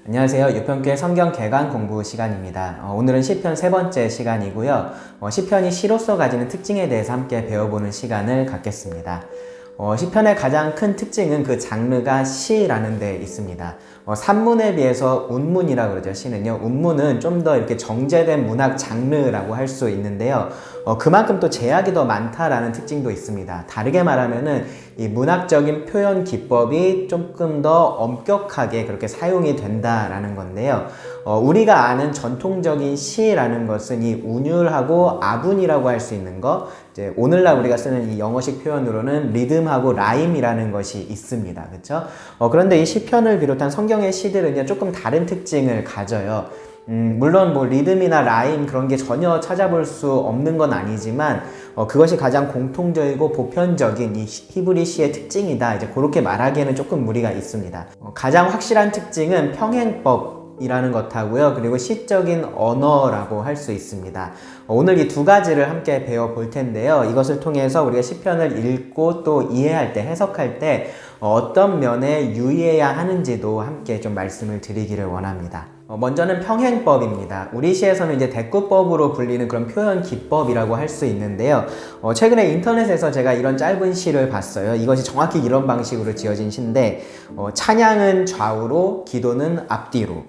안녕하세요. 유평교회 성경 개관 공부 시간입니다. 오늘은 시편 세 번째 시간이고요. 시편이 시로서 가지는 특징에 대해서 함께 배워보는 시간을 갖겠습니다. 시편의 가장 큰 특징은 그 장르가 시라는 데 있습니다. 산문에 비해서 운문이라고 그러죠. 시는요. 운문은 좀 더 이렇게 정제된 문학 장르라고 할 수 있는데요. 그만큼 또 제약이 더 많다라는 특징도 있습니다. 다르게 말하면은 이 문학적인 표현 기법이 조금 더 엄격하게 그렇게 사용이 된다라는 건데요. 우리가 아는 전통적인 시라는 것은 이 운율하고 아분이라고 할 수 있는 거, 이제 오늘날 우리가 쓰는 이 영어식 표현으로는 리듬하고 라임이라는 것이 있습니다. 그렇죠? 그런데 이 시편을 비롯한 성경의 시들은요, 조금 다른 특징을 가져요. 물론 뭐 리듬이나 라임 그런 게 전혀 찾아볼 수 없는 건 아니지만 그것이 가장 공통적이고 보편적인 이 히브리 시의 특징이다, 이제 그렇게 말하기에는 조금 무리가 있습니다. 가장 확실한 특징은 평행법이라는 것하고요, 그리고 시적인 언어라고 할 수 있습니다. 오늘 이 두 가지를 함께 배워볼 텐데요. 이것을 통해서 우리가 시편을 읽고 또 이해할 때, 해석할 때 어떤 면에 유의해야 하는지도 함께 좀 말씀을 드리기를 원합니다. 먼저는 평행법입니다. 우리 시에서는 이제 대꾸법으로 불리는 그런 표현 기법이라고 할 수 있는데요. 최근에 인터넷에서 제가 이런 짧은 시를 봤어요. 이것이 정확히 이런 방식으로 지어진 시인데, 찬양은 좌우로, 기도는 앞뒤로.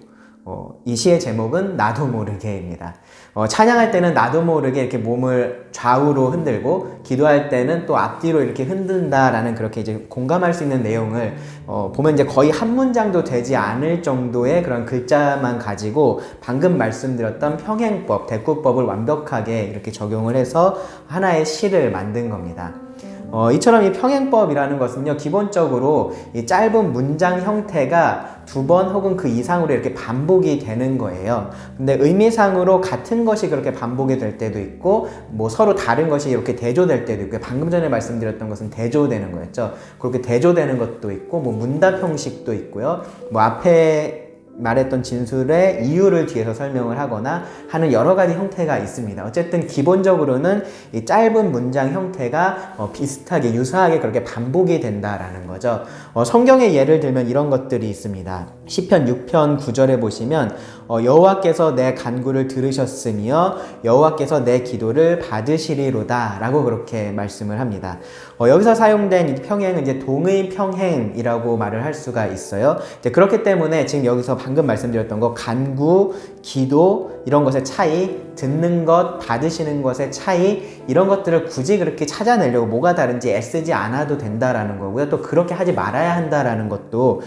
이 시의 제목은 나도 모르게입니다. 찬양할 때는 나도 모르게 이렇게 몸을 좌우로 흔들고, 기도할 때는 또 앞뒤로 이렇게 흔든다라는, 그렇게 이제 공감할 수 있는 내용을 보면 이제 거의 한 문장도 되지 않을 정도의 그런 글자만 가지고 방금 말씀드렸던 평행법, 대꾸법을 완벽하게 이렇게 적용을 해서 하나의 시를 만든 겁니다. 이처럼 이 평행법이라는 것은요, 기본적으로 이 짧은 문장 형태가 두 번 혹은 그 이상으로 이렇게 반복이 되는 거예요. 근데 의미상으로 같은 것이 그렇게 반복이 될 때도 있고, 뭐 서로 다른 것이 이렇게 대조될 때도 있고, 방금 전에 말씀드렸던 것은 대조되는 거였죠. 그렇게 대조되는 것도 있고, 뭐 문답 형식도 있고요. 뭐 앞에 말했던 진술의 이유를 뒤에서 설명을 하거나 하는 여러 가지 형태가 있습니다. 어쨌든 기본적으로는 이 짧은 문장 형태가 비슷하게, 유사하게 그렇게 반복이 된다라는 거죠. 성경의 예를 들면 이런 것들이 있습니다. 시편 6편 9절에 보시면 여호와께서 내 간구를 들으셨으며 여호와께서 내 기도를 받으시리로다 라고 그렇게 말씀을 합니다. 여기서 사용된 이 평행은 이제 동의 평행이라고 말을 할 수가 있어요. 이제 그렇기 때문에 지금 여기서 방금 말씀드렸던 거, 간구, 기도, 이런 것의 차이, 듣는 것, 받으시는 것의 차이, 이런 것들을 굳이 그렇게 찾아내려고 뭐가 다른지 애쓰지 않아도 된다라는 거고요. 또 그렇게 하지 말아야 한다라는 것도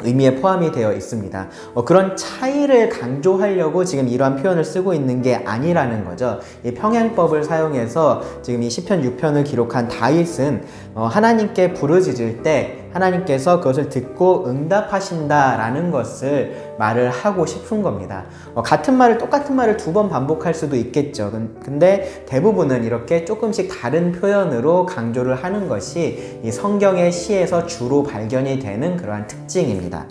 의미에 포함이 되어 있습니다. 그런 차이를 강조하려고 지금 이러한 표현을 쓰고 있는 게 아니라는 거죠. 이 평행법을 사용해서 지금 이 시편 6편을 기록한 다윗은 하나님께 부르짖을 때 하나님께서 그것을 듣고 응답하신다라는 것을 말을 하고 싶은 겁니다. 같은 말을, 똑같은 말을 두 번 반복할 수도 있겠죠. 근데 대부분은 이렇게 조금씩 다른 표현으로 강조를 하는 것이 이 성경의 시에서 주로 발견이 되는 그러한 특징입니다.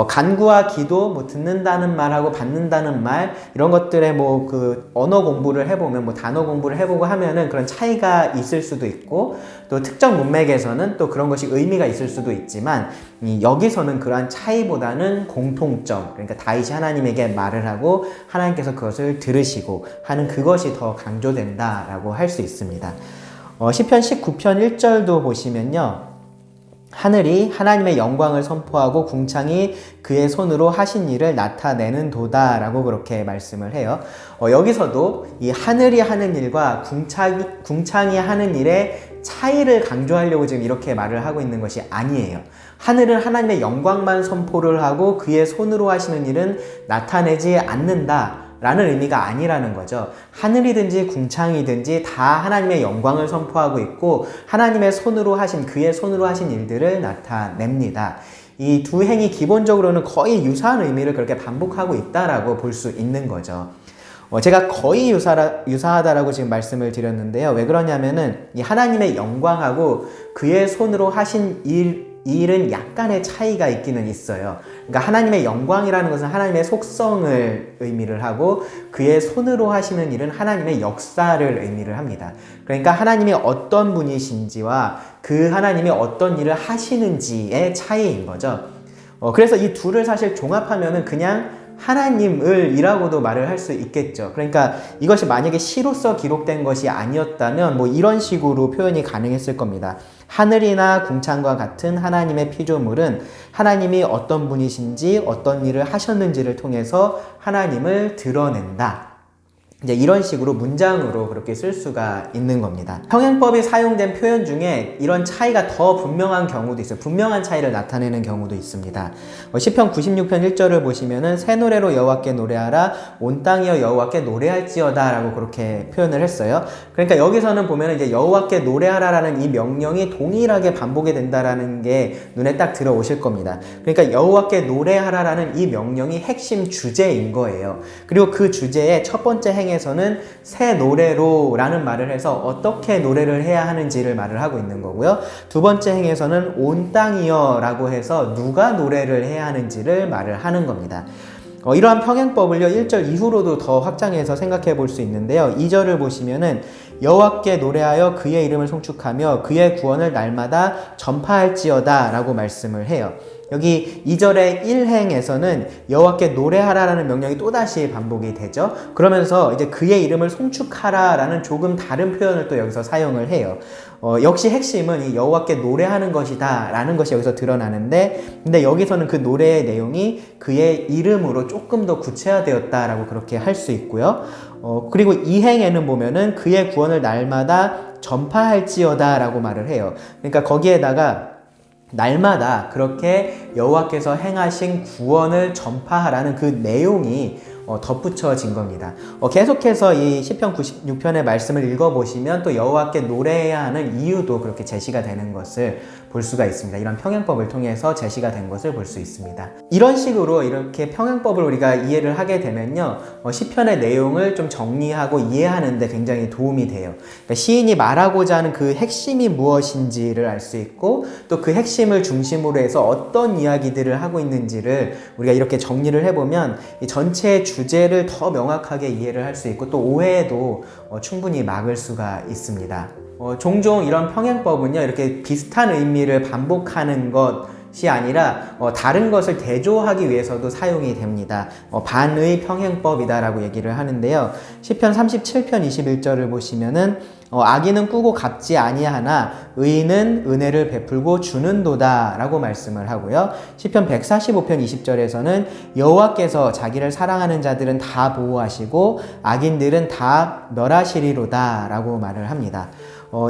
간구와 기도, 뭐 듣는다는 말하고 받는다는 말, 이런 것들의 뭐 그 언어 공부를 해보면, 뭐 단어 공부를 해보고 하면은 그런 차이가 있을 수도 있고, 또 특정 문맥에서는 또 그런 것이 의미가 있을 수도 있지만, 여기서는 그러한 차이보다는 공통점, 그러니까 다윗이 하나님에게 말을 하고 하나님께서 그것을 들으시고 하는 그것이 더 강조된다라고 할 수 있습니다. 시편 19편 1절도 보시면요, 하늘이 하나님의 영광을 선포하고 궁창이 그의 손으로 하신 일을 나타내는 도다 라고 그렇게 말씀을 해요. 여기서도 이 하늘이 하는 일과 궁창이 하는 일의 차이를 강조하려고 지금 이렇게 말을 하고 있는 것이 아니에요. 하늘은 하나님의 영광만 선포를 하고 그의 손으로 하시는 일은 나타내지 않는다 라는 의미가 아니라는 거죠. 하늘이든지 궁창이든지 다 하나님의 영광을 선포하고 있고 하나님의 손으로 하신, 그의 손으로 하신 일들을 나타냅니다. 이 두 행이 기본적으로는 거의 유사한 의미를 그렇게 반복하고 있다라고 볼 수 있는 거죠. 제가 거의 유사하다라고 지금 말씀을 드렸는데요. 왜 그러냐면은 이 하나님의 영광하고 그의 손으로 하신 일은 약간의 차이가 있기는 있어요. 그러니까 하나님의 영광이라는 것은 하나님의 속성을 의미를 하고 그의 손으로 하시는 일은 하나님의 역사를 의미를 합니다. 그러니까 하나님이 어떤 분이신지와 그 하나님이 어떤 일을 하시는지의 차이인 거죠. 그래서 이 둘을 사실 종합하면은 그냥 하나님을 이라고도 말을 할 수 있겠죠. 그러니까 이것이 만약에 시로서 기록된 것이 아니었다면 뭐 이런 식으로 표현이 가능했을 겁니다. 하늘이나 궁창과 같은 하나님의 피조물은 하나님이 어떤 분이신지 어떤 일을 하셨는지를 통해서 하나님을 드러낸다. 이제 이런 식으로 문장으로 그렇게 쓸 수가 있는 겁니다. 평행법이 사용된 표현 중에 이런 차이가 더 분명한 경우도 있어요. 분명한 차이를 나타내는 경우도 있습니다. 시편 96편 1절을 보시면은 새 노래로 여호와께 노래하라 온 땅이여 여호와께 노래할지어다 라고 그렇게 표현을 했어요. 그러니까 여기서는 보면은 이제 여호와께 노래하라라는 이 명령이 동일하게 반복이 된다라는 게 눈에 딱 들어오실 겁니다. 그러니까 여호와께 노래하라라는 이 명령이 핵심 주제인 거예요. 그리고 그 주제의 첫 번째 행에서는 새 노래로 라는 말을 해서 어떻게 노래를 해야 하는지를 말을 하고 있는 거고요. 두 번째 행에서는 온 땅이여 라고 해서 누가 노래를 해야 하는지를 말을 하는 겁니다. 이러한 평행법을요 1절 이후로도 더 확장해서 생각해 볼 수 있는데요. 2절을 보시면은 여호와께 노래하여 그의 이름을 송축하며 그의 구원을 날마다 전파할지어다 라고 말씀을 해요. 여기 2절의 1행에서는 여호와께 노래하라라는 명령이 또다시 반복이 되죠. 그러면서 이제 그의 이름을 송축하라라는 조금 다른 표현을 또 여기서 사용을 해요. 역시 핵심은 이 여호와께 노래하는 것이다 라는 것이 여기서 드러나는데, 근데 여기서는 그 노래의 내용이 그의 이름으로 조금 더 구체화되었다라고 그렇게 할 수 있고요. 그리고 2행에는 보면은 그의 구원을 날마다 전파할지어다 라고 말을 해요. 그러니까 거기에다가 날마다 그렇게 여호와께서 행하신 구원을 전파하라는 그 내용이 덧붙여진 겁니다. 계속해서 이 시편 96편의 말씀을 읽어보시면 또 여호와께 노래해야 하는 이유도 그렇게 제시가 되는 것을 볼 수가 있습니다. 이런 평행법을 통해서 제시가 된 것을 볼 수 있습니다. 이런 식으로 이렇게 평행법을 우리가 이해를 하게 되면요, 시편의 내용을 좀 정리하고 이해하는 데 굉장히 도움이 돼요. 그러니까 시인이 말하고자 하는 그 핵심이 무엇인지를 알 수 있고, 또 그 핵심을 중심으로 해서 어떤 이야기들을 하고 있는지를 우리가 이렇게 정리를 해보면 이 전체의 주제를 더 명확하게 이해를 할 수 있고, 또 오해도 충분히 막을 수가 있습니다. 종종 이런 평행법은요, 이렇게 비슷한 의미를 반복하는 것이 아니라 다른 것을 대조하기 위해서도 사용이 됩니다. 반의 평행법이다 라고 얘기를 하는데요. 시편 37편 21절을 보시면은 악인은 꾸고 갚지 아니하나 의인은 은혜를 베풀고 주는도다 라고 말씀을 하고요. 시편 145편 20절에서는 여호와께서 자기를 사랑하는 자들은 다 보호하시고 악인들은 다 멸하시리로다 라고 말을 합니다.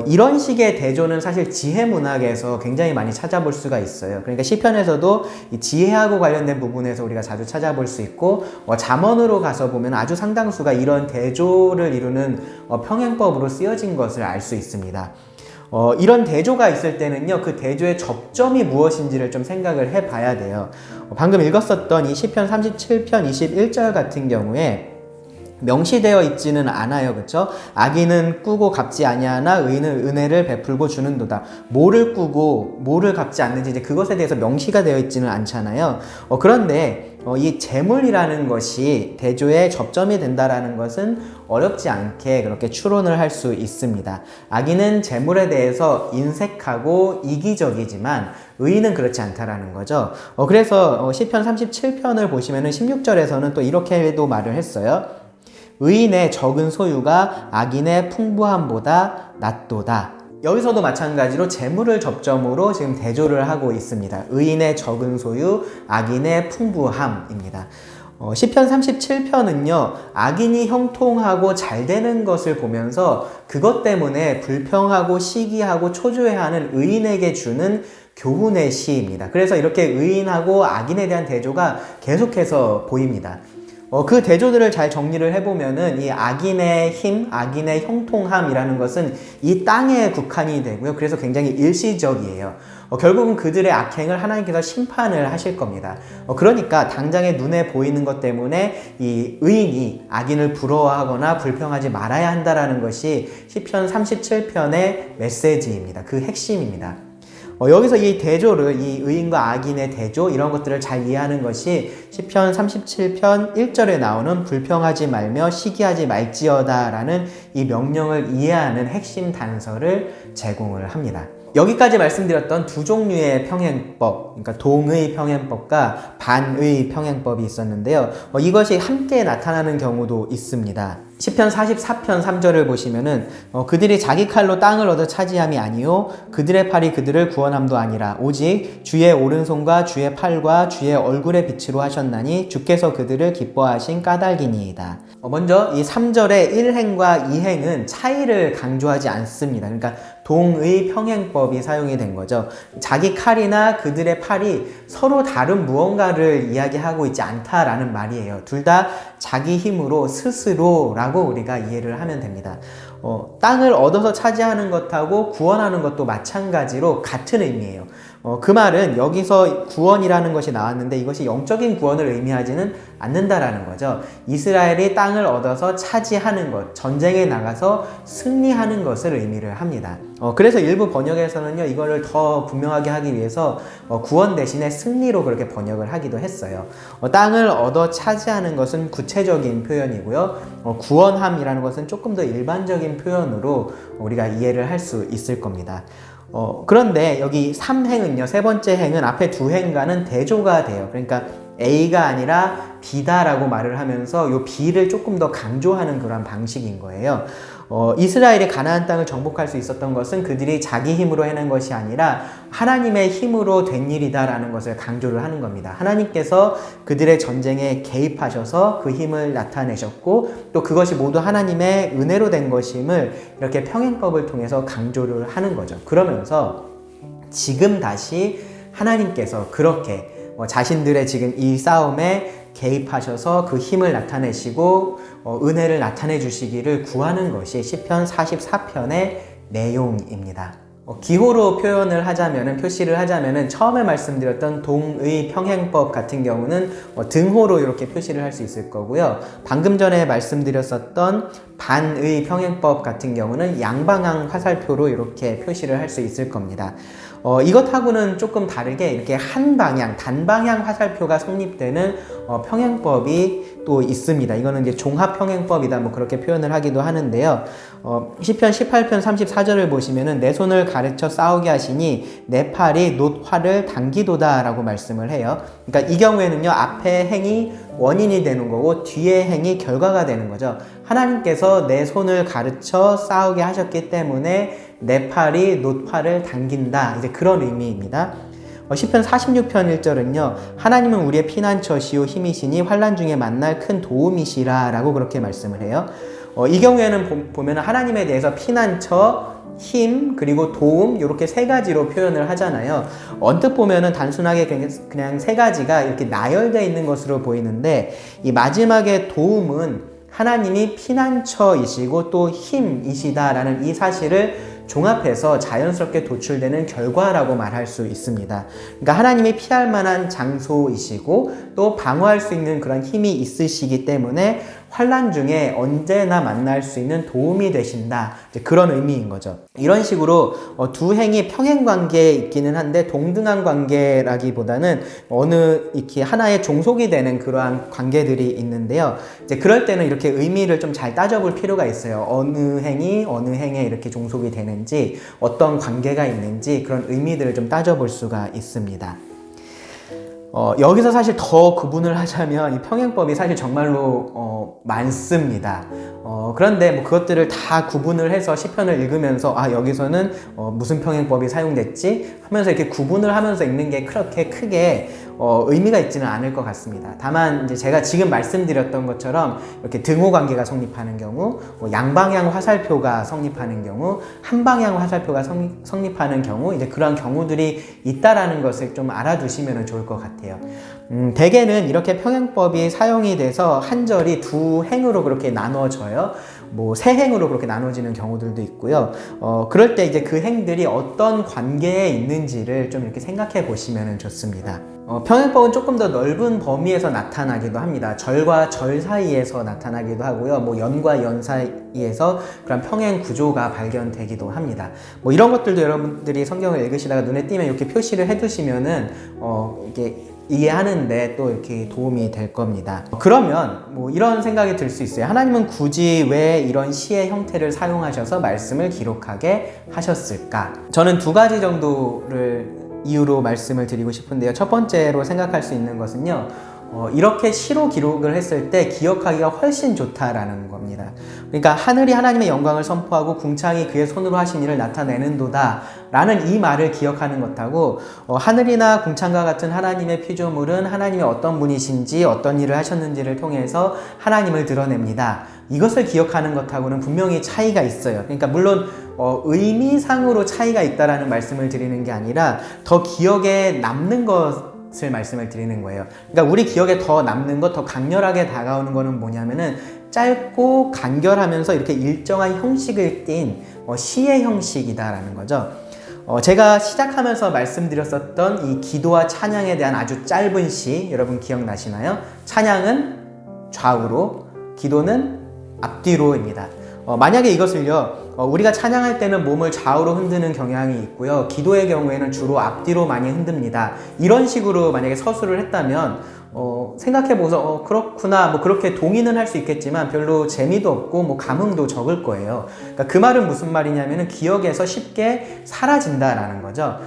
이런 식의 대조는 사실 지혜 문학에서 굉장히 많이 찾아볼 수가 있어요. 그러니까 시편에서도 이 지혜하고 관련된 부분에서 우리가 자주 찾아볼 수 있고, 잠언으로 가서 보면 아주 상당수가 이런 대조를 이루는 평행법으로 쓰여진 것을 알 수 있습니다. 이런 대조가 있을 때는요, 그 대조의 접점이 무엇인지를 좀 생각을 해 봐야 돼요. 방금 읽었었던 이 시편 37편 21절 같은 경우에 명시되어 있지는 않아요. 그렇죠? 악인은 꾸고 갚지 아니하나 의인은 은혜를 베풀고 주는도다. 뭐를 꾸고 뭐를 갚지 않는지 이제 그것에 대해서 명시가 되어 있지는 않잖아요. 그런데 이 재물이라는 것이 대조의 접점이 된다라는 것은 어렵지 않게 그렇게 추론을 할 수 있습니다. 악인은 재물에 대해서 인색하고 이기적이지만 의인은 그렇지 않다라는 거죠. 그래서 시편 37편을 보시면은 16절에서는 또 이렇게도 말을 했어요. 의인의 적은 소유가 악인의 풍부함보다 낫도다. 여기서도 마찬가지로 재물을 접점으로 지금 대조를 하고 있습니다. 의인의 적은 소유, 악인의 풍부함입니다. 시편 37편은요, 악인이 형통하고 잘 되는 것을 보면서 그것 때문에 불평하고 시기하고 초조해하는 의인에게 주는 교훈의 시입니다. 그래서 이렇게 의인하고 악인에 대한 대조가 계속해서 보입니다. 그 대조들을 잘 정리를 해보면은 이 악인의 힘, 악인의 형통함이라는 것은 이 땅에 국한이 되고요. 그래서 굉장히 일시적이에요. 결국은 그들의 악행을 하나님께서 심판을 하실 겁니다. 그러니까 당장에 눈에 보이는 것 때문에 이 의인이 악인을 부러워하거나 불평하지 말아야 한다라는 것이 시편 37편의 메시지입니다. 그 핵심입니다. 여기서 이 대조를, 이 의인과 악인의 대조, 이런 것들을 잘 이해하는 것이 시편 37편 1절에 나오는 불평하지 말며 시기하지 말지어다 라는 이 명령을 이해하는 핵심 단서를 제공을 합니다. 여기까지 말씀드렸던 두 종류의 평행법, 그러니까 동의 평행법과 반의 평행법이 있었는데요. 이것이 함께 나타나는 경우도 있습니다. 시편 44편 3절을 보시면은 그들이 자기 칼로 땅을 얻어 차지함이 아니요 그들의 팔이 그들을 구원함도 아니라 오직 주의 오른손과 주의 팔과 주의 얼굴의 빛으로 하셨나니 주께서 그들을 기뻐하신 까닭이니이다. 먼저 이 3절의 1행과 2행은 차이를 강조하지 않습니다. 그러니까 동의 평행법이 사용이 된 거죠. 자기 칼이나 그들의 팔이 서로 다른 무언가를 이야기하고 있지 않다라는 말이에요. 둘 다 자기 힘으로 스스로라고 우리가 이해를 하면 됩니다. 땅을 얻어서 차지하는 것하고 구원하는 것도 마찬가지로 같은 의미예요. 그 말은 여기서 구원이라는 것이 나왔는데 이것이 영적인 구원을 의미하지는 않는다라는 거죠. 이스라엘이 땅을 얻어서 차지하는 것, 전쟁에 나가서 승리하는 것을 의미를 합니다. 그래서 일부 번역에서는요, 이거를 더 분명하게 하기 위해서 구원 대신에 승리로 그렇게 번역을 하기도 했어요. 땅을 얻어 차지하는 것은 구체적인 표현이고요. 구원함이라는 것은 조금 더 일반적인 표현으로 우리가 이해를 할 수 있을 겁니다. 그런데 여기 3행은요, 세 번째 행은 앞에 두 행과는 대조가 돼요. 그러니까 A가 아니라 B다라고 말을 하면서 요 B를 조금 더 강조하는 그런 방식인 거예요. 이스라엘이 가나안 땅을 정복할 수 있었던 것은 그들이 자기 힘으로 해낸 것이 아니라 하나님의 힘으로 된 일이다라는 것을 강조를 하는 겁니다. 하나님께서 그들의 전쟁에 개입하셔서 그 힘을 나타내셨고 또 그것이 모두 하나님의 은혜로 된 것임을 이렇게 평행법을 통해서 강조를 하는 거죠. 그러면서 지금 다시 하나님께서 그렇게 자신들의 지금 이 싸움에 개입하셔서 그 힘을 나타내시고 은혜를 나타내 주시기를 구하는 것이 시편 44편의 내용입니다. 기호로 표현을 하자면은, 표시를 하자면은 처음에 말씀드렸던 동의 평행법 같은 경우는 등호로 이렇게 표시를 할 수 있을 거고요. 방금 전에 말씀드렸었던 반의 평행법 같은 경우는 양방향 화살표로 이렇게 표시를 할 수 있을 겁니다. 이것하고는 조금 다르게 이렇게 한 방향, 단방향 화살표가 성립되는 평행법이 또 있습니다. 이거는 이제 종합평행법이다, 뭐 그렇게 표현을 하기도 하는데요. 시편 18편 34절을 보시면은 내 손을 가르쳐 싸우게 하시니 내 팔이 놋 활을 당기도다 라고 말씀을 해요. 그러니까 이 경우에는요, 앞에 행이 원인이 되는 거고 뒤에 행이 결과가 되는 거죠. 하나님께서 내 손을 가르쳐 싸우게 하셨기 때문에 내 팔이 놋 활을 당긴다, 이제 그런 의미입니다. 시편 46편 1절은요, 하나님은 우리의 피난처시오 힘이시니 환난 중에 만날 큰 도움이시라 라고 그렇게 말씀을 해요. 이 경우에는 보면 하나님에 대해서 피난처, 힘, 그리고 도움, 이렇게 세 가지로 표현을 하잖아요. 언뜻 보면은 단순하게 그냥 세 가지가 이렇게 나열되어 있는 것으로 보이는데, 이 마지막에 도움은 하나님이 피난처이시고 또 힘이시다라는 이 사실을 종합해서 자연스럽게 도출되는 결과라고 말할 수 있습니다. 그러니까 하나님이 피할 만한 장소이시고 또 방어할 수 있는 그런 힘이 있으시기 때문에 환난 중에 언제나 만날 수 있는 도움이 되신다, 그런 의미인 거죠. 이런 식으로 두 행이 평행 관계에 있기는 한데 동등한 관계라기보다는 어느 이렇게 하나의 종속이 되는 그러한 관계들이 있는데요. 이제 그럴 때는 이렇게 의미를 좀 잘 따져볼 필요가 있어요. 어느 행이 어느 행에 이렇게 종속이 되는지, 어떤 관계가 있는지, 그런 의미들을 좀 따져볼 수가 있습니다. 여기서 사실 더 구분을 하자면 이 평행법이 사실 정말로 많습니다. 그런데 뭐 그것들을 다 구분을 해서 시편을 읽으면서 여기서는 무슨 평행법이 사용됐지 하면서 이렇게 구분을 하면서 읽는 게 그렇게 크게 의미가 있지는 않을 것 같습니다. 다만 이제 제가 지금 말씀드렸던 것처럼 이렇게 등호 관계가 성립하는 경우, 양방향 화살표가 성립하는 경우, 한방향 화살표가 성립하는 경우, 이제 그러한 경우들이 있다라는 것을 좀 알아두시면 좋을 것 같아요. 대개는 이렇게 평행법이 사용이 돼서 한 절이 두 행으로 그렇게 나눠져요. 뭐 세 행으로 그렇게 나눠지는 경우들도 있고요. 그럴 때 이제 그 행들이 어떤 관계에 있는지를 좀 이렇게 생각해 보시면 좋습니다. 평행법은 조금 더 넓은 범위에서 나타나기도 합니다. 절과 절 사이에서 나타나기도 하고요. 뭐 연과 연 사이에서 그런 평행 구조가 발견되기도 합니다. 뭐 이런 것들도 여러분들이 성경을 읽으시다가 눈에 띄면 이렇게 표시를 해두시면은 이게 이해하는데 또 이렇게 도움이 될 겁니다. 그러면 뭐 이런 생각이 들 수 있어요. 하나님은 굳이 왜 이런 시의 형태를 사용하셔서 말씀을 기록하게 하셨을까? 저는 두 가지 정도를 이유로 말씀을 드리고 싶은데요. 첫 번째로 생각할 수 있는 것은요, 이렇게 시로 기록을 했을 때 기억하기가 훨씬 좋다라는 겁니다. 그러니까 하늘이 하나님의 영광을 선포하고 궁창이 그의 손으로 하신 일을 나타내는도다 라는 이 말을 기억하는 것하고, 하늘이나 궁창과 같은 하나님의 피조물은 하나님의 어떤 분이신지 어떤 일을 하셨는지를 통해서 하나님을 드러냅니다. 이것을 기억하는 것하고는 분명히 차이가 있어요. 그러니까 물론 의미상으로 차이가 있다라는 말씀을 드리는 게 아니라 더 기억에 남는 것을 말씀을 드리는 거예요. 그러니까 우리 기억에 더 남는 것, 더 강렬하게 다가오는 거는 뭐냐면은 짧고 간결하면서 이렇게 일정한 형식을 띈 시의 형식이다라는 거죠. 제가 시작하면서 말씀드렸었던 이 기도와 찬양에 대한 아주 짧은 시, 여러분 기억나시나요? 찬양은 좌우로, 기도는 앞뒤로입니다. 만약에 이것을요, 우리가 찬양할 때는 몸을 좌우로 흔드는 경향이 있고요, 기도의 경우에는 주로 앞뒤로 많이 흔듭니다. 이런 식으로 만약에 서술을 했다면 생각해보고서 그렇구나, 뭐 그렇게 동의는 할 수 있겠지만 별로 재미도 없고 뭐 감흥도 적을 거예요. 그러니까 그 말은 무슨 말이냐면은 기억에서 쉽게 사라진다라는 거죠.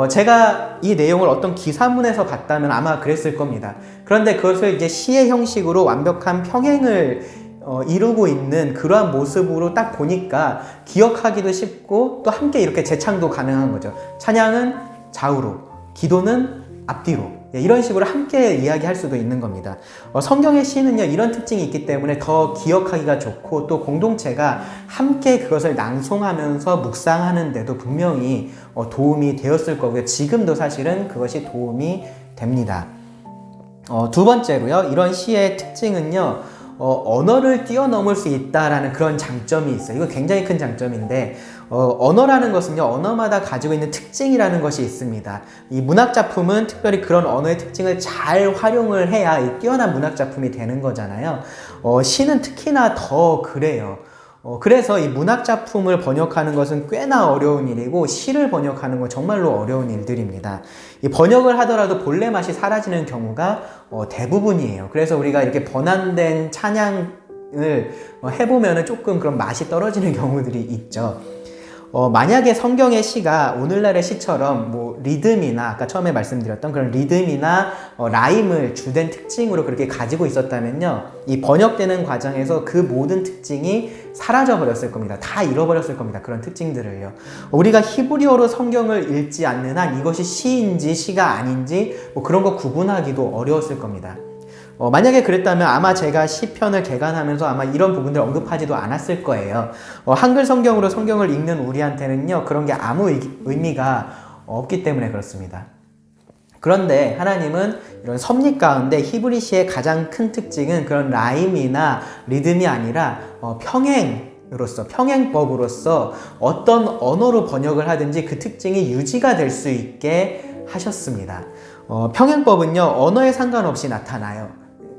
제가 이 내용을 어떤 기사문에서 봤다면 아마 그랬을 겁니다. 그런데 그것을 이제 시의 형식으로 완벽한 평행을 이루고 있는 그러한 모습으로 딱 보니까 기억하기도 쉽고 또 함께 이렇게 재창도 가능한 거죠. 찬양은 좌우로, 기도는 앞뒤로, 이런 식으로 함께 이야기할 수도 있는 겁니다. 성경의 시는요, 이런 특징이 있기 때문에 더 기억하기가 좋고 또 공동체가 함께 그것을 낭송하면서 묵상하는데도 분명히 도움이 되었을 거고요. 지금도 사실은 그것이 도움이 됩니다. 두 번째로요, 이런 시의 특징은요, 언어를 뛰어넘을 수 있다라는 그런 장점이 있어요. 이거 굉장히 큰 장점인데, 언어라는 것은요, 언어마다 가지고 있는 특징이라는 것이 있습니다. 이 문학작품은 특별히 그런 언어의 특징을 잘 활용을 해야 이 뛰어난 문학작품이 되는 거잖아요. 시는 특히나 더 그래요. 그래서 이 문학작품을 번역하는 것은 꽤나 어려운 일이고, 시를 번역하는 건 정말로 어려운 일들입니다. 이 번역을 하더라도 본래 맛이 사라지는 경우가 대부분이에요. 그래서 우리가 이렇게 번안된 찬양을 해보면 조금 그런 맛이 떨어지는 경우들이 있죠. 만약에 성경의 시가 오늘날의 시처럼 뭐 리듬이나 아까 처음에 말씀드렸던 그런 리듬이나 라임을 주된 특징으로 그렇게 가지고 있었다면요, 이 번역되는 과정에서 그 모든 특징이 사라져 버렸을 겁니다. 다 잃어버렸을 겁니다. 그런 특징들을요. 우리가 히브리어로 성경을 읽지 않는 한 이것이 시인지 시가 아닌지 뭐 그런 거 구분하기도 어려웠을 겁니다. 만약에 그랬다면 아마 제가 시편을 개관하면서 아마 이런 부분들 언급하지도 않았을 거예요. 한글 성경으로 성경을 읽는 우리한테는요, 그런 게 아무 의미가 없기 때문에 그렇습니다. 그런데 하나님은 이런 섭리 가운데 히브리 시의 가장 큰 특징은 그런 라임이나 리듬이 아니라 평행법으로서 어떤 언어로 번역을 하든지 그 특징이 유지가 될 수 있게 하셨습니다. 평행법은요, 언어에 상관없이 나타나요.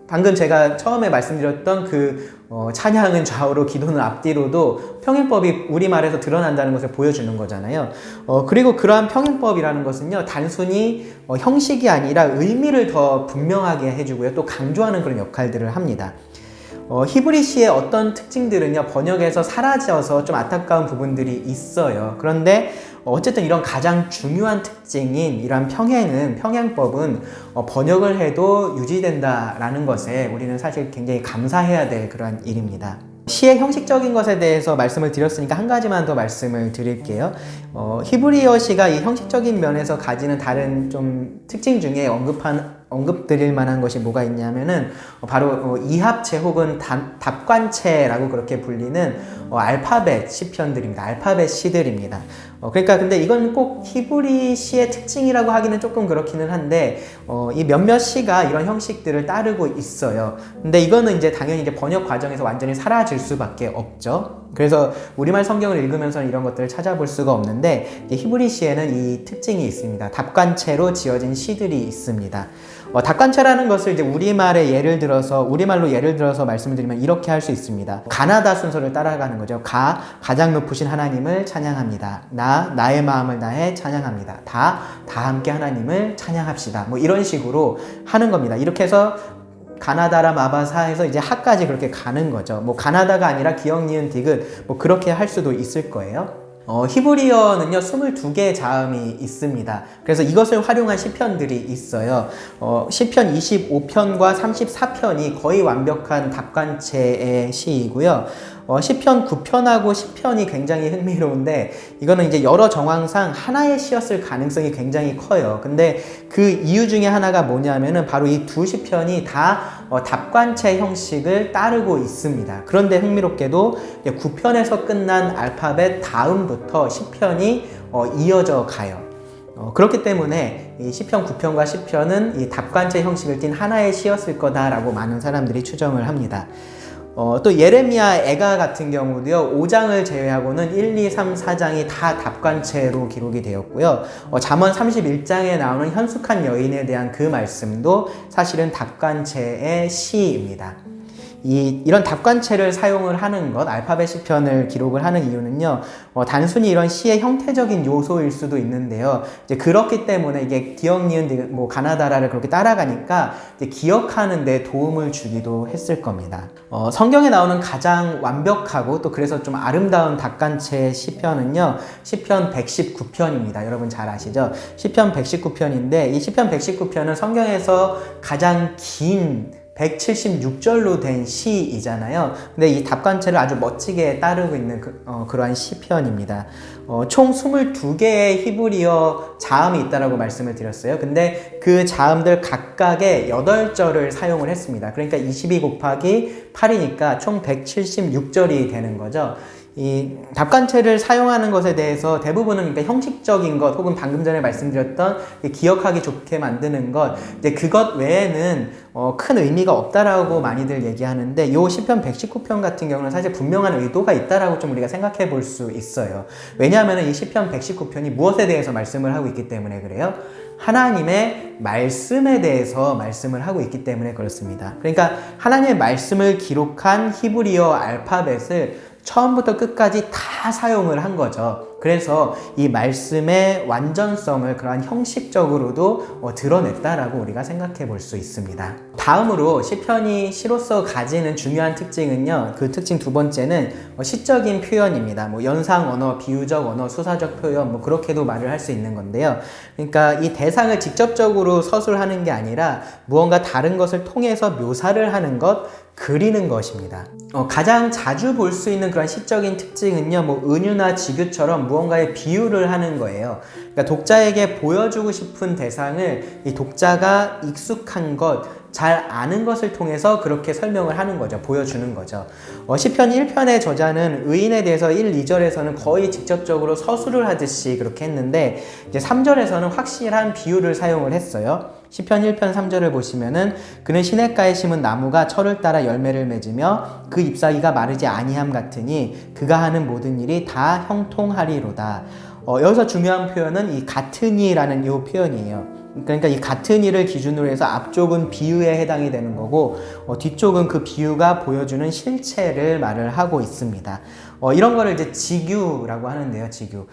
방금 제가 처음에 말씀드렸던 찬양은 좌우로, 기도는 앞뒤로도 평행법이 우리말에서 드러난다는 것을 보여주는 거잖아요. 그리고 그러한 평행법이라는 것은요, 단순히 형식이 아니라 의미를 더 분명하게 해주고요, 또 강조하는 그런 역할들을 합니다. 히브리 시의 어떤 특징들은요, 번역에서 사라져서 좀 안타까운 부분들이 있어요. 그런데 어쨌든 이런 가장 중요한 특징인 이러한 평행법은 번역을 해도 유지된다라는 것에 우리는 사실 굉장히 감사해야 될 그러한 일입니다. 시의 형식적인 것에 대해서 말씀을 드렸으니까 한 가지만 더 말씀을 드릴게요. 히브리어 시가 이 형식적인 면에서 가지는 다른 좀 특징 중에 언급드릴 만한 것이 뭐가 있냐면은 바로 이합체 혹은 답관체라고 그렇게 불리는 알파벳 시편들입니다. 알파벳 시들입니다. 그러니까 근데 이건 꼭 히브리 시의 특징이라고 하기는 조금 그렇기는 한데, 이 몇몇 시가 이런 형식들을 따르고 있어요. 근데 이거는 이제 당연히 이제 번역 과정에서 완전히 사라질 수밖에 없죠. 그래서 우리말 성경을 읽으면서 이런 것들을 찾아볼 수가 없는데, 히브리 시에는 이 특징이 있습니다. 답관체로 지어진 시들이 있습니다. 답관체라는 것을 이제 우리말로 예를 들어서 말씀을 드리면 이렇게 할 수 있습니다. 가나다 순서를 따라가는 거죠. 가장 높으신 하나님을 찬양합니다. 다 나의 마음을 다해 찬양합니다. 다 함께 하나님을 찬양합시다. 뭐 이런 식으로 하는 겁니다. 이렇게 해서 가나다라 마바사에서 이제 하까지 그렇게 가는 거죠. 뭐 가나다가 아니라 기역, 니은, 디귿 뭐 그렇게 할 수도 있을 거예요. 히브리어는요 22개의 자음이 있습니다. 그래서 이것을 활용한 시편들이 있어요. 시편 25편과 34편이 거의 완벽한 답관체의 시이고요. 시편 9편하고 10편이 굉장히 흥미로운데 이거는 이제 여러 정황상 하나의 시였을 가능성이 굉장히 커요. 근데 그 이유 중에 하나가 뭐냐면은 바로 이 두 시편이 다 답관체 형식을 따르고 있습니다. 그런데 흥미롭게도 9편에서 끝난 알파벳 다음부터 10편이 이어져 가요. 그렇기 때문에 이 시편 9편과 10편은 이 답관체 형식을 띤 하나의 시였을 거다라고 많은 사람들이 추정을 합니다. 또 예레미야, 애가 같은 경우도요 5장을 제외하고는 1, 2, 3, 4장이 다 답관체로 기록이 되었고요. 잠언 31장에 나오는 현숙한 여인에 대한 그 말씀도 사실은 답관체의 시입니다. 이런 답관체를 사용을 하는 것, 알파벳 시편을 기록을 하는 이유는요, 단순히 이런 시의 형태적인 요소일 수도 있는데요. 이제 그렇기 때문에 이게 기역, 니은, 뭐 가나다라를 그렇게 따라가니까 이제 기억하는 데 도움을 주기도 했을 겁니다. 성경에 나오는 가장 완벽하고 또 그래서 좀 아름다운 답관체 시편은요, 시편 119편입니다. 여러분 잘 아시죠? 시편 119편인데 이 시편 119편은 성경에서 가장 긴 176절로 된 시이잖아요. 근데 이 답관체를 아주 멋지게 따르고 있는 그러한 시편입니다. 총 22개의 히브리어 자음이 있다라고 말씀을 드렸어요. 근데 그 자음들 각각의 8절을 사용을 했습니다. 그러니까 22 곱하기 8이니까 총 176절이 되는 거죠. 이 답관체를 사용하는 것에 대해서 대부분은 그러니까 형식적인 것 혹은 방금 전에 말씀드렸던 기억하기 좋게 만드는 것 이제 그것 외에는 큰 의미가 없다라고 많이들 얘기하는데 이 시편 119편 같은 경우는 사실 분명한 의도가 있다라고 좀 우리가 생각해 볼 수 있어요. 왜냐하면 이 시편 119편이 무엇에 대해서 말씀을 하고 있기 때문에 그래요? 하나님의 말씀에 대해서 말씀을 하고 있기 때문에 그렇습니다. 그러니까 하나님의 말씀을 기록한 히브리어 알파벳을 처음부터 끝까지 다 사용을 한 거죠. 그래서 이 말씀의 완전성을 그러한 형식적으로도 드러냈다라고 우리가 생각해 볼 수 있습니다. 다음으로 시편이 시로서 가지는 중요한 특징은요. 그 특징 두 번째는 시적인 표현입니다. 뭐 연상 언어, 비유적 언어, 수사적 표현 뭐 그렇게도 말을 할 수 있는 건데요. 그러니까 이 대상을 직접적으로 서술하는 게 아니라 무언가 다른 것을 통해서 묘사를 하는 것, 그리는 것입니다. 가장 자주 볼 수 있는 그런 시적인 특징은요, 뭐 은유나 지규처럼 무언가의 비유를 하는 거예요. 그러니까 독자에게 보여주고 싶은 대상을 이 독자가 익숙한 것, 잘 아는 것을 통해서 그렇게 설명을 하는 거죠. 보여주는 거죠. 시편 1편의 저자는 의인에 대해서 1, 2절에서는 거의 직접적으로 서술을 하듯이 그렇게 했는데 이제 3절에서는 확실한 비유를 사용을 했어요. 시편 1편 3절을 보시면은 그는 시냇가에 심은 나무가 철을 따라 열매를 맺으며 그 잎사귀가 마르지 아니함 같으니 그가 하는 모든 일이 다 형통하리로다. 여기서 중요한 표현은 이 같으니라는 이 표현이에요. 그러니까 이 같은 일을 기준으로 해서 앞쪽은 비유에 해당이 되는 거고 뒤쪽은 그 비유가 보여주는 실체를 말을 하고 있습니다. 이런 거를 이제 지규라고 하는데요. 지규.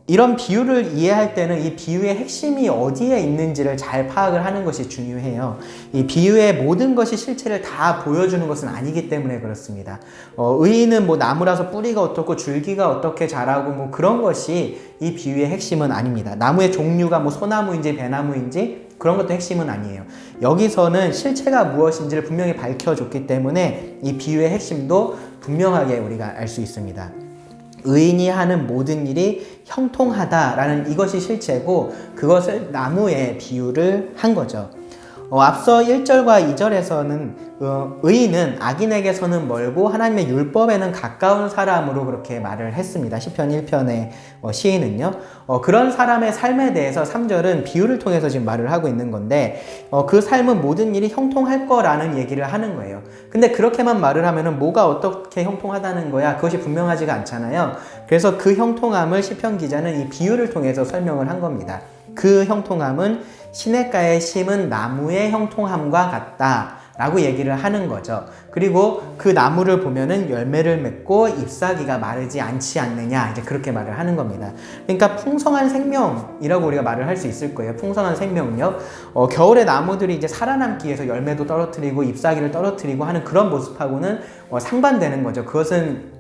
이런 비유를 이해할 때는 이 비유의 핵심이 어디에 있는지를 잘 파악을 하는 것이 중요해요. 이 비유의 모든 것이 실체를 다 보여주는 것은 아니기 때문에 그렇습니다. 의인은 뭐 나무라서 뿌리가 어떻고 줄기가 어떻게 자라고 뭐 그런 것이 이 비유의 핵심은 아닙니다. 나무의 종류가 뭐 소나무인지 배나무인지 그런 것도 핵심은 아니에요. 여기서는 실체가 무엇인지를 분명히 밝혀줬기 때문에 이 비유의 핵심도 분명하게 우리가 알 수 있습니다. 의인이 하는 모든 일이 형통하다라는 이것이 실체고 그것을 나무에 비유를 한 거죠. 앞서 1절과 2절에서는 의인은 악인에게서는 멀고 하나님의 율법에는 가까운 사람으로 그렇게 말을 했습니다. 시편 1편의 시인은요. 그런 사람의 삶에 대해서 3절은 비유를 통해서 지금 말을 하고 있는 건데 그 삶은 모든 일이 형통할 거라는 얘기를 하는 거예요. 근데 그렇게만 말을 하면은 뭐가 어떻게 형통하다는 거야? 그것이 분명하지가 않잖아요. 그래서 그 형통함을 시편 기자는 이 비유를 통해서 설명을 한 겁니다. 그 형통함은 시냇가에 심은 나무의 형통함과 같다 라고 얘기를 하는 거죠. 그리고 그 나무를 보면은 열매를 맺고 잎사귀가 마르지 않지 않느냐, 이제 그렇게 말을 하는 겁니다. 그러니까 풍성한 생명이라고 우리가 말을 할 수 있을 거예요. 풍성한 생명력. 겨울에 나무들이 이제 살아남기 위해서 열매도 떨어뜨리고 잎사귀를 떨어뜨리고 하는 그런 모습하고는 상반되는 거죠. 그것은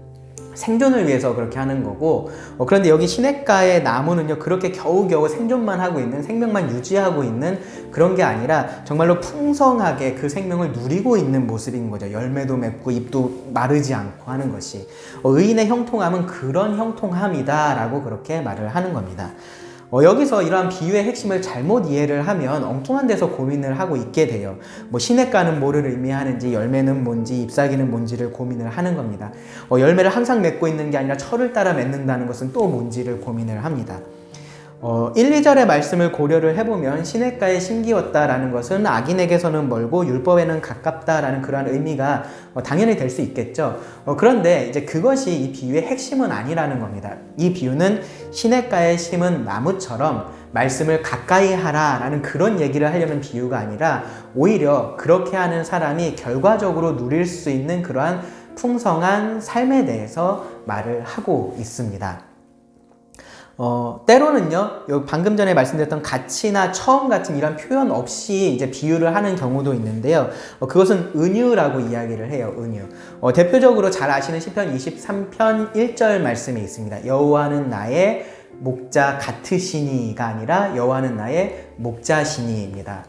생존을 위해서 그렇게 하는 거고, 그런데 여기 시냇가의 나무는요, 그렇게 겨우겨우 생존만 하고 있는, 생명만 유지하고 있는 그런 게 아니라 정말로 풍성하게 그 생명을 누리고 있는 모습인 거죠. 열매도 맺고 잎도 마르지 않고 하는 것이. 의인의 형통함은 그런 형통함이다 라고 그렇게 말을 하는 겁니다. 여기서 이러한 비유의 핵심을 잘못 이해를 하면 엉뚱한 데서 고민을 하고 있게 돼요. 시냇가는 뭐를 의미하는지, 열매는 뭔지, 잎사귀는 뭔지를 고민을 하는 겁니다. 열매를 항상 맺고 있는 게 아니라 철을 따라 맺는다는 것은 또 뭔지를 고민을 합니다. 1, 2절의 말씀을 고려를 해보면 시냇가에 심기었다라는 것은 악인에게서는 멀고 율법에는 가깝다라는 그러한 의미가 당연히 될 수 있겠죠. 그런데 이제 그것이 이 비유의 핵심은 아니라는 겁니다. 이 비유는 시냇가에 심은 나무처럼 말씀을 가까이 하라라는 그런 얘기를 하려는 비유가 아니라 오히려 그렇게 하는 사람이 결과적으로 누릴 수 있는 그러한 풍성한 삶에 대해서 말을 하고 있습니다. 때로는요, 방금 전에 말씀드렸던 가치나 처음 같은 이런 표현 없이 이제 비유를 하는 경우도 있는데요. 그것은 은유라고 이야기를 해요, 은유. 대표적으로 잘 아시는 시편 23편 1절 말씀이 있습니다. 여호와는 나의 목자 같으시니가 아니라 여호와는 나의 목자시니입니다.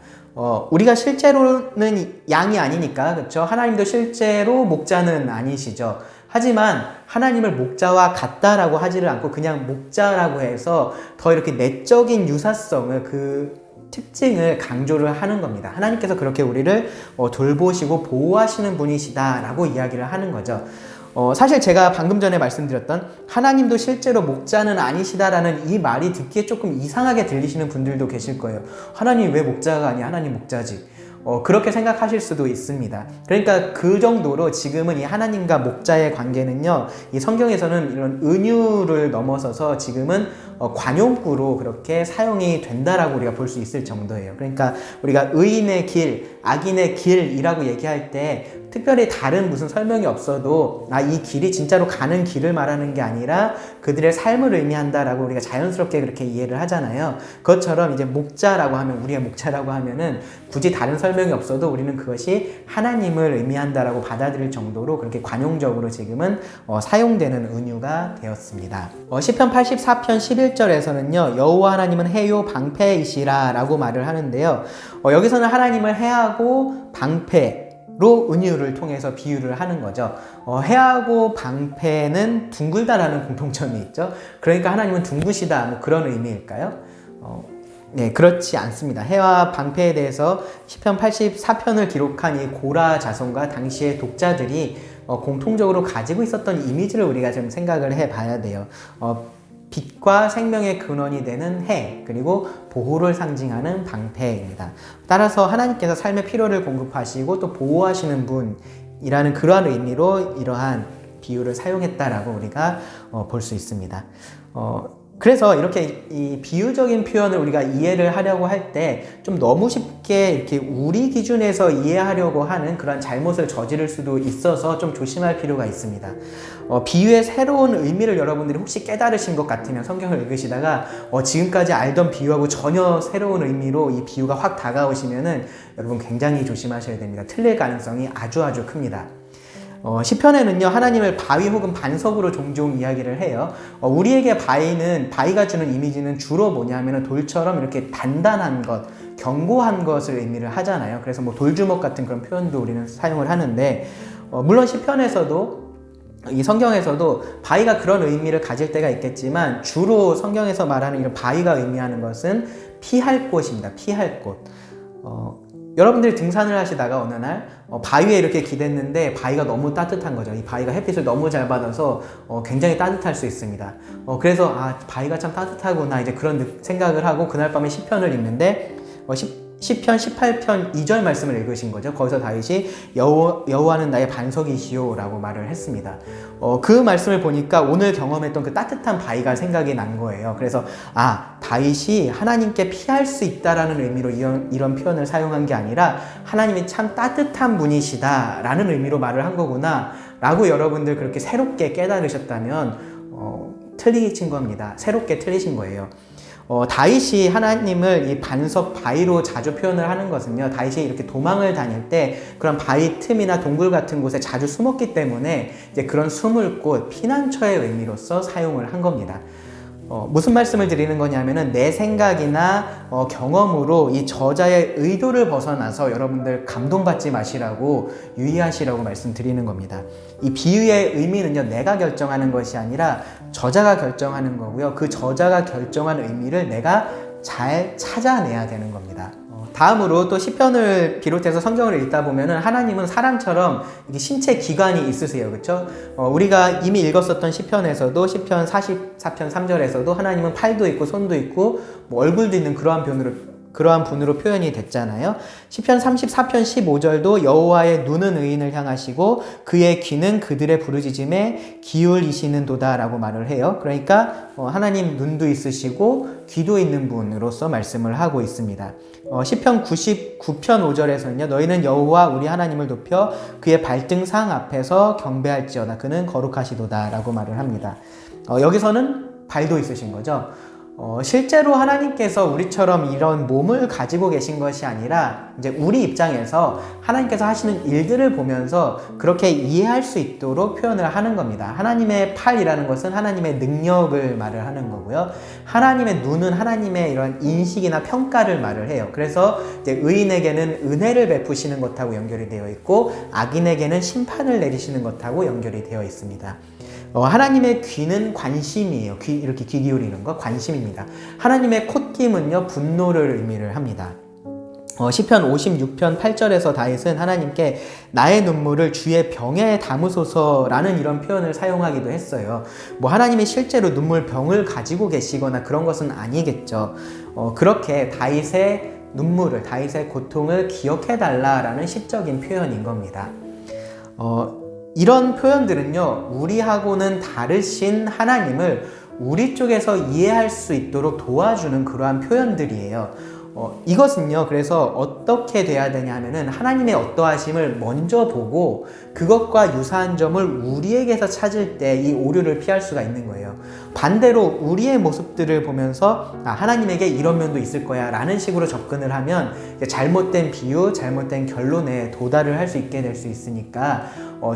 우리가 실제로는 양이 아니니까, 그렇죠? 하나님도 실제로 목자는 아니시죠. 하지만 하나님을 목자와 같다라고 하지를 않고 그냥 목자라고 해서 더 이렇게 내적인 유사성을, 그 특징을 강조를 하는 겁니다. 하나님께서 그렇게 우리를 돌보시고 보호하시는 분이시다라고 이야기를 하는 거죠. 사실 제가 방금 전에 말씀드렸던 하나님도 실제로 목자는 아니시다라는 이 말이 듣기에 조금 이상하게 들리시는 분들도 계실 거예요. 하나님 왜 목자가 아니야? 하나님 목자지. 그렇게 생각하실 수도 있습니다. 그러니까 그 정도로 지금은 이 하나님과 목자의 관계는요, 이 성경에서는 이런 은유를 넘어서서 지금은 관용구로 그렇게 사용이 된다라고 우리가 볼 수 있을 정도예요. 그러니까 우리가 의인의 길, 악인의 길이라고 얘기할 때 특별히 다른 무슨 설명이 없어도 이 길이 진짜로 가는 길을 말하는 게 아니라 그들의 삶을 의미한다라고 우리가 자연스럽게 그렇게 이해를 하잖아요. 그것처럼 이제 목자라고 하면, 우리의 목자라고 하면은 굳이 다른 설명이 없어도 우리는 그것이 하나님을 의미한다라고 받아들일 정도로 그렇게 관용적으로 지금은 사용되는 은유가 되었습니다. 시편 84편 11절에서는요, 여호와 하나님은 해요 방패이시라 라고 말을 하는데요. 여기서는 하나님을 해하고 방패로 은유를 통해서 비유를 하는 거죠. 해하고 방패는 둥글다라는 공통점이 있죠. 그러니까 하나님은 둥그시다, 뭐 그런 의미일까요? 네, 그렇지 않습니다. 해와 방패에 대해서 시편 84편을 기록한 이 고라 자손과 당시의 독자들이 공통적으로 가지고 있었던 이미지를 우리가 좀 생각을 해봐야 돼요. 빛과 생명의 근원이 되는 해, 그리고 보호를 상징하는 방패입니다. 따라서 하나님께서 삶의 필요를 공급하시고 또 보호하시는 분이라는 그러한 의미로 이러한 비유를 사용했다라고 우리가 볼 수 있습니다. 그래서 이렇게 이 비유적인 표현을 우리가 이해를 하려고 할 때 좀 너무 쉽게 이렇게 우리 기준에서 이해하려고 하는 그런 잘못을 저지를 수도 있어서 좀 조심할 필요가 있습니다. 비유의 새로운 의미를 여러분들이 혹시 깨달으신 것 같으면 성경을 읽으시다가 지금까지 알던 비유하고 전혀 새로운 의미로 이 비유가 확 다가오시면은 여러분 굉장히 조심하셔야 됩니다. 틀릴 가능성이 아주 큽니다. 시편에는요, 하나님을 바위 혹은 반석으로 종종 이야기를 해요. 우리에게 바위가 주는 이미지는 주로 뭐냐면은 돌처럼 이렇게 단단한 것, 견고한 것을 의미를 하잖아요. 그래서 뭐 돌주먹 같은 그런 표현도 우리는 사용을 하는데, 물론 시편에서도 이 성경에서도 바위가 그런 의미를 가질 때가 있겠지만 주로 성경에서 말하는 이런 바위가 의미하는 것은 피할 곳입니다. 피할 곳. 여러분들이 등산을 하시다가 어느 날 바위에 이렇게 기댔는데 바위가 너무 따뜻한 거죠. 이 바위가 햇빛을 너무 잘 받아서 굉장히 따뜻할 수 있습니다. 그래서 바위가 참 따뜻하구나 이제 그런 생각을 하고 그날 밤에 시편을 읽는데 시편 18편 2절 말씀을 읽으신 거죠. 거기서 다윗이 여호와는 나의 반석이시오 라고 말을 했습니다. 그 말씀을 보니까 오늘 경험했던 그 따뜻한 바위가 생각이 난 거예요. 그래서 다윗이 하나님께 피할 수 있다라는 의미로 이런 표현을 사용한 게 아니라 하나님이 참 따뜻한 분이시다 라는 의미로 말을 한 거구나 라고 여러분들 그렇게 새롭게 깨달으셨다면 틀리신 겁니다. 새롭게 틀리신 거예요. 다윗이 하나님을 이 반석 바위로 자주 표현을 하는 것은요, 다윗이 이렇게 도망을 다닐 때 그런 바위 틈이나 동굴 같은 곳에 자주 숨었기 때문에 이제 그런 숨을 곳, 피난처의 의미로서 사용을 한 겁니다. 무슨 말씀을 드리는 거냐면은 내 생각이나 경험으로 이 저자의 의도를 벗어나서 여러분들 감동받지 마시라고 유의하시라고 말씀드리는 겁니다. 이 비유의 의미는요, 내가 결정하는 것이 아니라 저자가 결정하는 거고요. 그 저자가 결정한 의미를 내가 잘 찾아내야 되는 겁니다. 다음으로 또 시편을 비롯해서 성경을 읽다 보면은 하나님은 사람처럼 이렇게 신체 기관이 있으세요. 그렇죠? 우리가 이미 읽었었던 시편에서도 시편 44편 3절에서도 하나님은 팔도 있고 손도 있고 뭐 얼굴도 있는 그러한 분으로 표현이 됐잖아요. 시편 34편 15절도 여호와의 눈은 의인을 향하시고 그의 귀는 그들의 부르짖음에 기울이시는도다 라고 말을 해요. 그러니까 하나님 눈도 있으시고 귀도 있는 분으로서 말씀을 하고 있습니다. 시편 99편 5절에서는요, 너희는 여호와 우리 하나님을 높여 그의 발등상 앞에서 경배할지어다 그는 거룩하시도다 라고 말을 합니다. 여기서는 발도 있으신 거죠. 실제로 하나님께서 우리처럼 이런 몸을 가지고 계신 것이 아니라 이제 우리 입장에서 하나님께서 하시는 일들을 보면서 그렇게 이해할 수 있도록 표현을 하는 겁니다. 하나님의 팔이라는 것은 하나님의 능력을 말을 하는 거고요. 하나님의 눈은 하나님의 이런 인식이나 평가를 말을 해요. 그래서 이제 의인에게는 은혜를 베푸시는 것하고 연결이 되어 있고 악인에게는 심판을 내리시는 것하고 연결이 되어 있습니다. 하나님의 귀는 관심이에요. 이렇게 귀 기울이는 거 관심입니다. 하나님의 콧김은요, 분노를 의미를 합니다. 시편 56편 8절에서 다윗은 하나님께 나의 눈물을 주의 병에 담으소서라는 이런 표현을 사용하기도 했어요. 하나님이 실제로 눈물병을 가지고 계시거나 그런 것은 아니겠죠. 그렇게 다윗의 눈물을, 다윗의 고통을 기억해달라라는 시적인 표현인 겁니다. 이런 표현들은요, 우리하고는 다르신 하나님을 우리 쪽에서 이해할 수 있도록 도와주는 그러한 표현들이에요. 이것은요, 그래서 어떻게 돼야 되냐 하면은 하나님의 어떠하심을 먼저 보고 그것과 유사한 점을 우리에게서 찾을 때 이 오류를 피할 수가 있는 거예요. 반대로 우리의 모습들을 보면서 하나님에게 이런 면도 있을 거야 라는 식으로 접근을 하면 잘못된 비유, 잘못된 결론에 도달을 할 수 있게 될 수 있으니까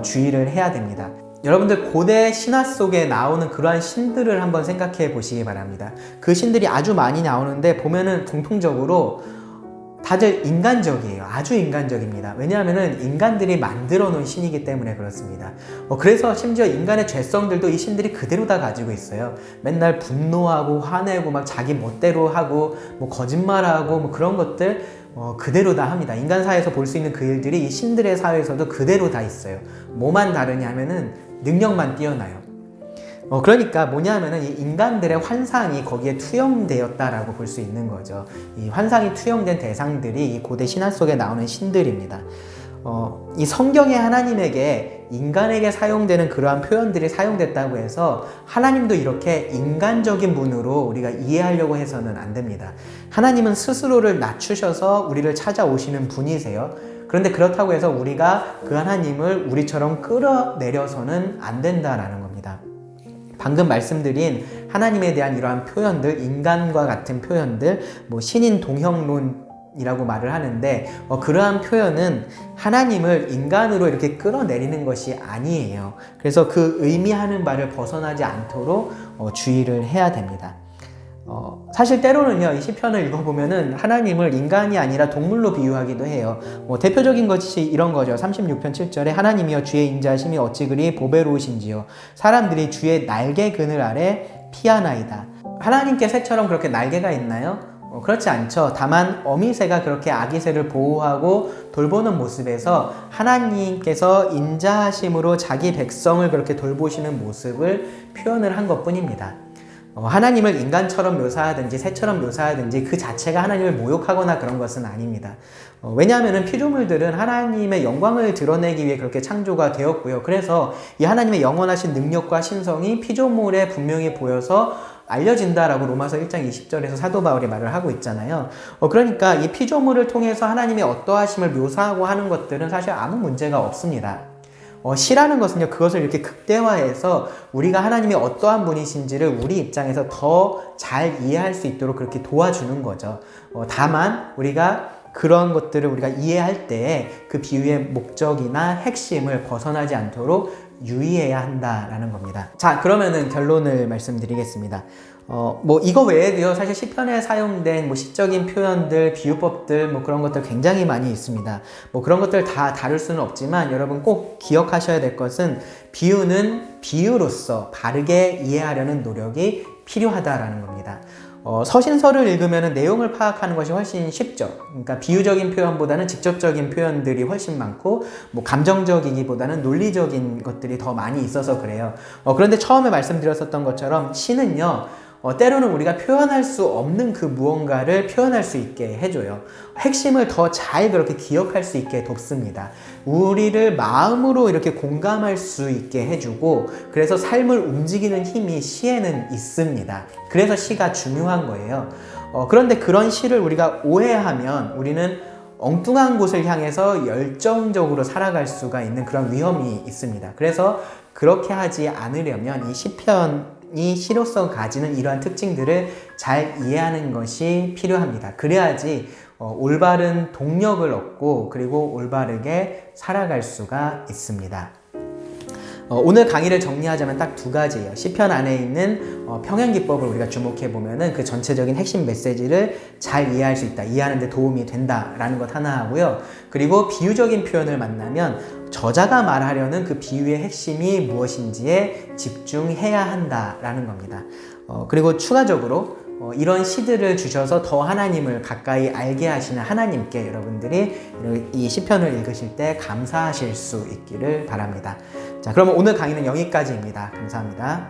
주의를 해야 됩니다. 여러분들 고대 신화 속에 나오는 그러한 신들을 한번 생각해 보시기 바랍니다. 그 신들이 아주 많이 나오는데 보면은 공통적으로 다들 인간적이에요. 아주 인간적입니다. 왜냐하면은 인간들이 만들어 놓은 신이기 때문에 그렇습니다. 그래서 심지어 인간의 죄성들도 이 신들이 그대로 다 가지고 있어요. 맨날 분노하고 화내고 막 자기 멋대로 하고 뭐 거짓말하고 뭐 그런 것들 그대로 다 합니다. 인간 사회에서 볼 수 있는 그 일들이 이 신들의 사회에서도 그대로 다 있어요. 뭐만 다르냐 하면은 능력만 뛰어나요. 그러니까 뭐냐면은 이 인간들의 환상이 거기에 투영되었다라고 볼 수 있는 거죠. 이 환상이 투영된 대상들이 이 고대 신화 속에 나오는 신들입니다. 이 성경의 하나님에게 인간에게 사용되는 그러한 표현들이 사용됐다고 해서 하나님도 이렇게 인간적인 분으로 우리가 이해하려고 해서는 안 됩니다. 하나님은 스스로를 낮추셔서 우리를 찾아오시는 분이세요. 그런데 그렇다고 해서 우리가 그 하나님을 우리처럼 끌어내려서는 안 된다라는 겁니다. 방금 말씀드린 하나님에 대한 이러한 표현들, 인간과 같은 표현들, 신인 동형론이라고 말을 하는데 그러한 표현은 하나님을 인간으로 이렇게 끌어내리는 것이 아니에요. 그래서 그 의미하는 바를 벗어나지 않도록 주의를 해야 됩니다. 사실 때로는요, 이 시편을 읽어보면은 하나님을 인간이 아니라 동물로 비유하기도 해요. 대표적인 것이 이런 거죠. 36편 7절에 하나님이여 주의 인자하심이 어찌 그리 보배로우신지요 사람들이 주의 날개 그늘 아래 피하나이다. 하나님께 새처럼 그렇게 날개가 있나요? 그렇지 않죠. 다만 어미새가 그렇게 아기새를 보호하고 돌보는 모습에서 하나님께서 인자하심으로 자기 백성을 그렇게 돌보시는 모습을 표현을 한 것뿐입니다. 하나님을 인간처럼 묘사하든지 새처럼 묘사하든지 그 자체가 하나님을 모욕하거나 그런 것은 아닙니다. 왜냐하면 피조물들은 하나님의 영광을 드러내기 위해 그렇게 창조가 되었고요. 그래서 이 하나님의 영원하신 능력과 신성이 피조물에 분명히 보여서 알려진다라고 로마서 1장 20절에서 사도 바울이 말을 하고 있잖아요. 그러니까 이 피조물을 통해서 하나님의 어떠하심을 묘사하고 하는 것들은 사실 아무 문제가 없습니다. 시라는 것은요, 그것을 이렇게 극대화해서 우리가 하나님이 어떠한 분이신지를 우리 입장에서 더 잘 이해할 수 있도록 그렇게 도와주는 거죠. 다만 우리가 그런 것들을 우리가 이해할 때 그 비유의 목적이나 핵심을 벗어나지 않도록 유의해야 한다라는 겁니다. 자, 그러면은 결론을 말씀드리겠습니다. 이거 외에도요, 사실 시편에 사용된 시적인 표현들, 비유법들, 그런 것들 굉장히 많이 있습니다. 그런 것들 다 다룰 수는 없지만 여러분 꼭 기억하셔야 될 것은 비유는 비유로서 바르게 이해하려는 노력이 필요하다라는 겁니다. 서신서를 읽으면 내용을 파악하는 것이 훨씬 쉽죠. 그러니까 비유적인 표현보다는 직접적인 표현들이 훨씬 많고 감정적이기보다는 논리적인 것들이 더 많이 있어서 그래요. 그런데 처음에 말씀드렸었던 것처럼 시는요, 때로는 우리가 표현할 수 없는 그 무언가를 표현할 수 있게 해줘요. 핵심을 더 잘 그렇게 기억할 수 있게 돕습니다. 우리를 마음으로 이렇게 공감할 수 있게 해주고, 그래서 삶을 움직이는 힘이 시에는 있습니다. 그래서 시가 중요한 거예요. 그런데 그런 시를 우리가 오해하면 우리는 엉뚱한 곳을 향해서 열정적으로 살아갈 수가 있는 그런 위험이 있습니다. 그래서 그렇게 하지 않으려면 이 시편이 시로서 가지는 이러한 특징들을 잘 이해하는 것이 필요합니다. 그래야지 올바른 동력을 얻고 그리고 올바르게 살아갈 수가 있습니다. 오늘 강의를 정리하자면 딱 두 가지예요. 시편 안에 있는 평행기법을 우리가 주목해 보면은 그 전체적인 핵심 메시지를 잘 이해할 수 있다, 이해하는 데 도움이 된다라는 것 하나 하고요. 그리고 비유적인 표현을 만나면 저자가 말하려는 그 비유의 핵심이 무엇인지에 집중해야 한다라는 겁니다. 그리고 추가적으로 이런 시들을 주셔서 더 하나님을 가까이 알게 하시는 하나님께 여러분들이 이 시편을 읽으실 때 감사하실 수 있기를 바랍니다. 자, 그러면 오늘 강의는 여기까지입니다. 감사합니다.